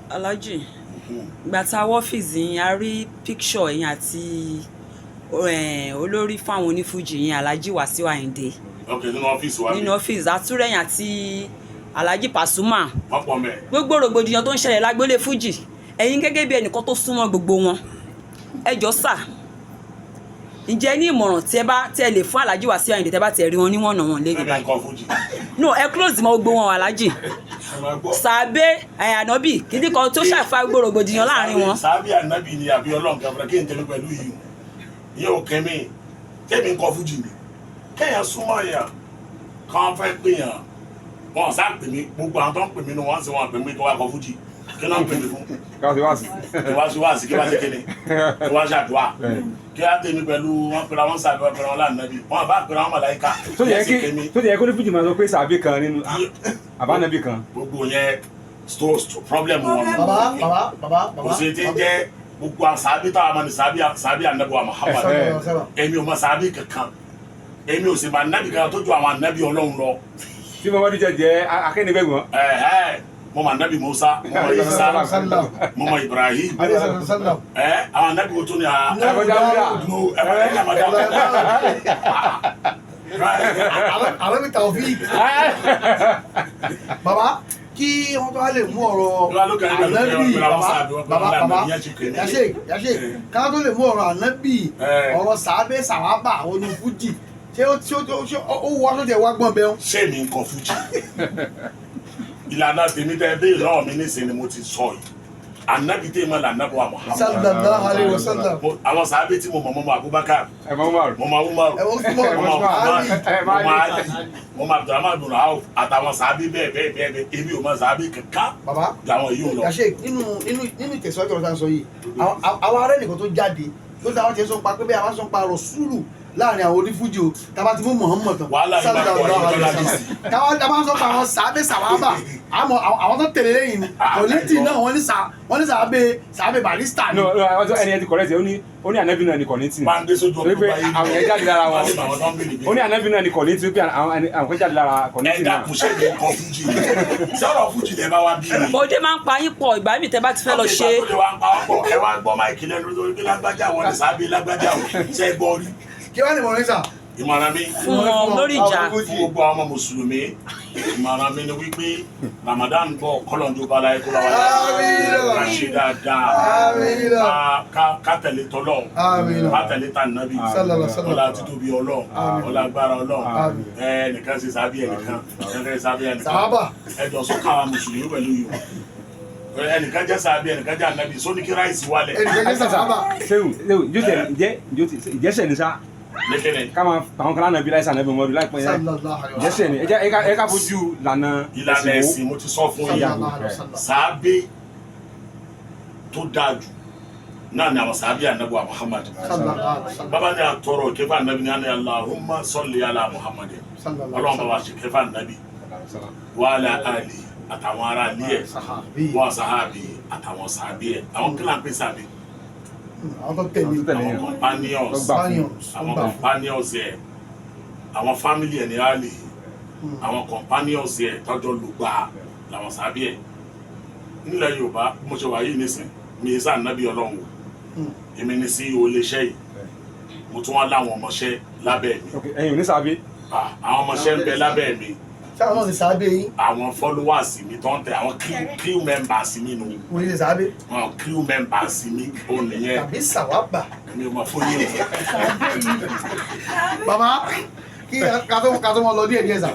Alhaji ìgbà tá wọ ọ́fíìsì yín a rí picture yín àti olórí fún àwọn onífújì yín Alhaji Wasiu Ayinde nínú ọ́fíìsì àtúrẹ̀yìn àti Alhaji Pasuma gbogbo rògbòdìyàn tó ń ṣẹlẹ̀ lágbólé fújì ẹ̀yin gẹ́gẹ́ bí ẹnìkan tó súnmọ́ gbogbo wọn ẹ jọ̀ọ́ sà ǹjẹ́ ní ìmọ̀ràn tí ẹ lè fún Alhaji Wasiu Ayinde tẹ́ bá ti rí wọn níwọ̀n náà wọn lé ní báyìí no ẹ close mọ́ gbogbo wọn Alhaji sàbẹ ànábì kìdí kan tó ṣàfà gbogbo rògbòdìyàn láàrin wọn. sàbẹ ànábì ni àbí Ọlọ́run gàfúrà kí n tẹ̀lé pẹ̀lú yìí yóò kẹ́mi tẹ́mi ń kọ fújì mi kéèyàn súnmọ́ yẹn kàn fẹ́ pè yàn wọn sá pè mí gbogbo àwọn tó ń pè mí ni wọ́n sì wọ́n pè mí kí wọ́n kọ fújì kí náà ń pè mí fún. kí wọ́n ṣe wáàsí kí wọ́n ṣe kéde kí wọ́n ṣàdúrà kí wọ́n tẹ̀mí pẹ̀lú wọn pèrè àwọn sàbẹ̀ pèrè àwọn lànàbì wọn bá pèrè àwọn màláíkà. tó yẹ kó ní fújì máa sọ pé sàbẹ̀ kan nínú àbánàbì kan. gbogbo yẹn problem wọn. baba kò sí ti jẹ́ gbogbo àṣàbí táwọn ọmọ ní sàbí ànábì wa Muhammad èmi ò mọ sàbí kankan èmi ò sì máa nábì kan tó ju àwọn ànábì Ọlọ́run lọ. tí mo wọ́n jẹ́ akẹ́nibẹ́gbọ̀n. mo ma nabi Musa mo ma Isa mo ma Ibrahim àwọn ànábì wo tó ní àwọn mi Taofik baba kí wọ́n tó wá lè mú ọ̀rọ̀ ànábì baba yàṣẹ ká tó lè mú ọ̀rọ̀ ànábì ọ̀rọ̀ sàábẹ́ sàwábà onífújì ṣé ó wọ́ tó jẹ́ wá gbọ́n bẹ́ẹ̀. ṣé mi ń kọ fújì ìlànà tèmi tẹ́ dé ìlọ́ọ̀ mi nísìnyí ni mo ti sọ yìí ànábì tẹ́ mọ́ lànàbọ̀ wa Muhammad sallallahu alaihi wasallam àwọn sàábẹ́ tí mo mọ̀ mọ́ Abubakar mo mọ̀ Umar mo mọ̀ Ali mo mọ̀ Abdulrahman bin Auf àtàwọn sàábẹ́ bẹ́ẹ̀ èmi ò mọ̀ sàábẹ́ kankan làwọn yìí ò lọ. yàṣẹ nínú ìtẹ̀síwájú ọ̀rọ̀ tá à ń sọ yìí àwọn ará ẹnìkan tó jáde ló dáwọn tiẹ̀ sọ pa pé bí a bá sọ pa Rasulu láàrin àwọn onífújì o tàbá ti mú Muhammad tán sallallahu alaihi wasallam tàbá sọ pa àwọn sàábẹ́ sàwábà àwọn tó tẹ̀lé lẹ́yìn ni kọ̀lẹ́tì náà wọ́n ní sàábẹ́ Barrister ni. ẹni ẹ ti kọ̀rẹ́tì ó ní ànábì náà ní kọ̀lẹ́tì pé àwọn yẹn jáde lára wọn ó ní ànábì náà ní kọ̀lẹ́tì pé àwọn kan jáde lára kọ̀lẹ́tì náà. ẹ̀dá kò ṣe é kọ́ fújì sọ̀rọ̀ fújì lẹ́ bá wá bí mi. bòde máa ń pa yín pọ̀ ìgbà mi tẹ́ bá ti fẹ́ lọ ṣe. ẹ wá gbọ́ máìkì lẹ́nu lórí bí lágbájá wọn ní sàábẹ́ lágbájá wọn ṣe é gbọ́ rí. kí wàá ní mọ̀rin sà. ìmọ̀ràn mi fún wọn lórí ìjà fún gbogbo àwọn mùsùlùmí ìmọ̀ràn mi ni wípé Ramadan bọ̀ kọ́lọ̀njú bala ẹ̀kọ́ làwọn ká ṣe dáadáa ká tẹ̀lé tọ́lọ̀ ká tẹ̀lé tànàbí ọlá títóbi Ọlọ́run ọlá agbára Ọlọ́run ẹnìkan ṣe sábẹ́ ẹnìkan ẹjọ́ sọ́kà àwọn mùsùlùmí pẹ̀lú yìí ẹnìkan jẹ́ sábẹ́ ẹnìkan jẹ́ ànábì sóní kí ráìsì wálẹ̀. ẹnìkan jẹ́ sábà. sẹ́wù ìjẹ́sẹ̀ ní sá kama àwọn kan lánàá bí láìsàn náà bí wọn rí láìpẹ́ yẹn jẹ́sẹ̀ ni ẹ ká fojú ìlànà ẹ̀sìn mo ti sọ fún yín sábẹ́ tó dáa jù náà ni àwọn sábẹ́ ànábì wa Muhammad bàbá ní àtọrọ kẹfà ànábì ní àná Allahumma salli ala Muhammad Ọlọ́run bàbá ṣe kẹfà ànábì wa ala ali àtàwọn ará ilé ẹ̀ wọ́n sàhábì àtàwọn sàhábì ẹ̀ àwọn kí là ń pè sàhábì àwọn tó tẹ̀lé àwọn companions ẹ̀ àwọn family ẹ̀ ní àlè àwọn companions ẹ̀ tọ́jọ́ lùgbà làwọn sàhábì ẹ̀ nílẹ̀ Yorùbá mo ṣe wà yìí nísìn mi sá nábì Ọlọ́run wò èmi ní sí iléeṣẹ́ yìí mo tún wá láwọn ọmọọṣẹ́ lábẹ́ mi. ẹ̀yin ò ní sàábé. àwọn ọmọọṣẹ́ ń bẹ lábẹ́ mi. sáwọn náà ti sáábé yín. àwọn followers mi tó ń tẹ àwọn crew members mi nù. mo ní ti sáábé. àwọn crew members mi ò nìyẹn. tàbí sàwábà. mi ò mọ fún yín. bàbá kí ká tó mọ lọ díẹ̀ díẹ̀ sà.